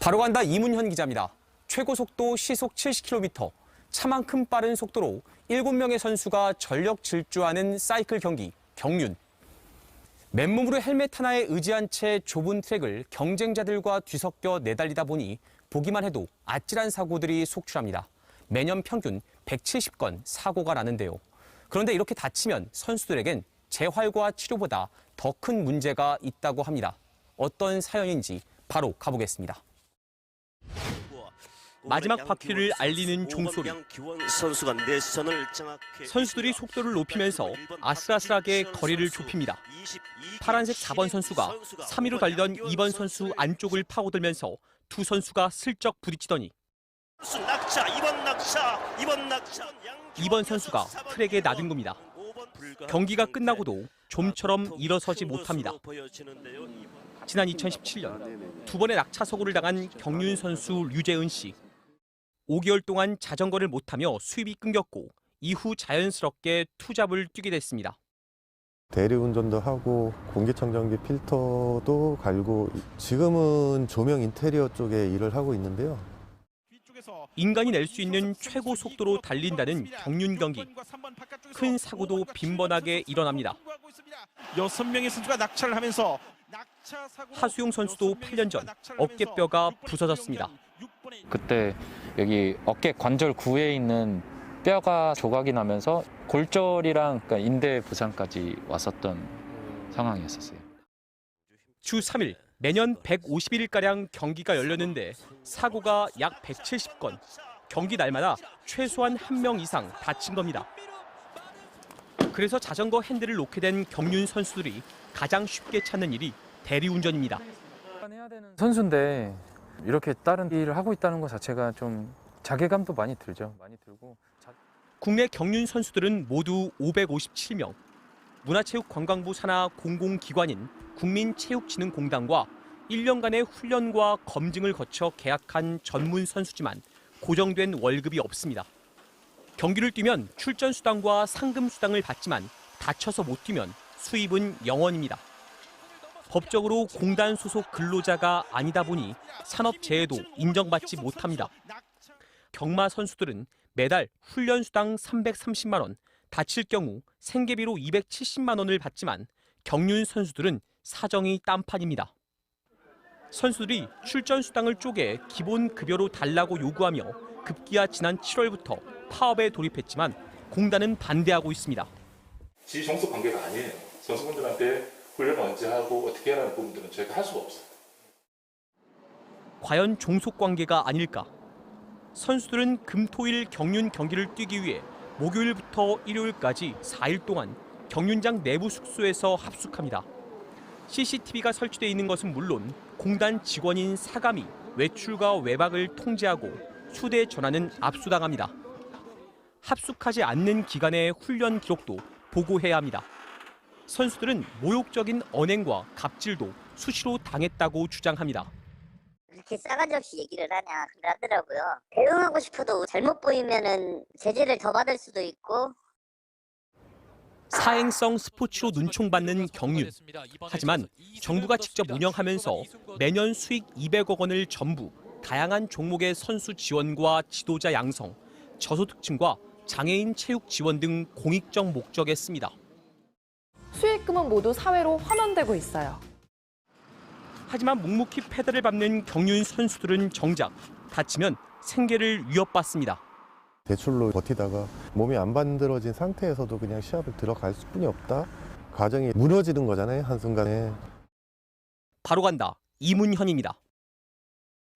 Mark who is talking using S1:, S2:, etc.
S1: 바로 간다 이문현 기자입니다. 최고 속도 시속 70km, 차만큼 빠른 속도로 7명의 선수가 전력 질주하는 사이클 경기, 경륜. 맨몸으로 헬멧 하나에 의지한 채 좁은 트랙을 경쟁자들과 뒤섞여 내달리다 보니 보기만 해도 아찔한 사고들이 속출합니다. 매년 평균 170건 사고가 나는데요. 그런데 이렇게 다치면 선수들에겐 재활과 치료보다 더 큰 문제가 있다고 합니다. 어떤 사연인지 바로 가보겠습니다.
S2: 마지막 바퀴를 알리는 종소리. 선수들이 속도를 높이면서 아슬아슬하게 거리를 좁힙니다. 파란색 4번 선수가 3위로 달리던 2번 선수 안쪽을 파고들면서 두 선수가 슬쩍 부딪히더니 2번 선수가 트랙에 나든 겁니다. 경기가 끝나고도 좀처럼 일어서지 못합니다. 지난 2017년 두 번의 낙차 사고를 당한 경륜 선수 류재은 씨. 5개월 동안 자전거를 못타며 수입이 끊겼고 이후 자연스럽게 투잡을 뛰게 됐습니다.
S3: 대리운전도 하고 공기청정기 필터도 갈고 지금은 조명 인테리어 쪽에 일을 하고 있는데요.
S2: 인간이 낼 수 있는 최고 속도로 달린다는 경륜 경기. 큰 사고도 빈번하게 일어납니다.
S4: 6명의 선수가 낙차를 하면서
S2: 하수용 선수도 8년 전 어깨뼈가 부서졌습니다.
S5: 그때 여기 어깨 관절 구에 있는 뼈가 조각이 나면서 골절이랑 그러니까 인대 부상까지 왔었던 상황이었어요.
S2: 주 3일 매년 150일가량 경기가 열렸는데 사고가 약 170건. 경기 날마다 최소한 1명 이상 다친 겁니다. 그래서 자전거 핸들을 놓게 된 경륜 선수들이 가장 쉽게 찾는 일이 대리운전입니다.
S6: 선수인데 이렇게 다른 일을 하고 있다는 것 자체가 좀 자괴감도 많이 들죠.
S2: 국내 경륜 선수들은 모두 557명. 문화체육관광부 산하 공공기관인 국민체육진흥공단과 1년간의 훈련과 검증을 거쳐 계약한 전문 선수지만 고정된 월급이 없습니다. 경기를 뛰면 출전 수당과 상금 수당을 받지만 다쳐서 못 뛰면 수입은 0원입니다. 법적으로 공단 소속 근로자가 아니다 보니 산업재해도 인정받지 못합니다. 경마 선수들은 매달 훈련 수당 330만 원, 다칠 경우 생계비로 270만 원을 받지만 경륜 선수들은 사정이 딴판입니다. 선수들이 출전 수당을 쪼개 기본 급여로 달라고 요구하며 급기야 지난 7월부터 파업에 돌입했지만 공단은 반대하고 있습니다.
S7: 지종속 관계가 아니에요. 선수분들한테 훈련 언제 하고 어떻게 하라는 부분들은 저희가 할 수가 없어요.
S2: 과연 종속 관계가 아닐까? 선수들은 금, 토, 일 경륜 경기를 뛰기 위해 목요일부터 일요일까지 4일 동안 경륜장 내부 숙소에서 합숙합니다. CCTV가 설치되어 있는 것은 물론 공단 직원인 사감이 외출과 외박을 통제하고 휴대 전화는 압수당합니다. 합숙하지 않는 기간의 훈련 기록도 보고해야 합니다. 선수들은 모욕적인 언행과 갑질도 수시로 당했다고 주장합니다.
S8: 이렇게 싸가지 없이 얘기를 하냐 그러더라고요. 대응하고 싶어도 잘못 보이면은 제재를 더 받을 수도 있고.
S2: 사행성 스포츠로 눈총받는 경륜. 하지만 정부가 직접 운영하면서 매년 수익 200억 원을 전부 다양한 종목의 선수 지원과 지도자 양성, 저소득층과 장애인 체육 지원 등 공익적 목적에 씁니다.
S9: 수익금은 모두 사회로 환원되고 있어요.
S2: 하지만 묵묵히 페달을 밟는 경륜 선수들은 정작 다치면 생계를 위협받습니다.
S3: 대출로 버티다가 몸이 안 만들어진 상태에서도 그냥 시합을 들어갈 수뿐이 없다. 가정이 무너지는 거잖아요, 한순간에.
S2: 바로 간다 이문현입니다.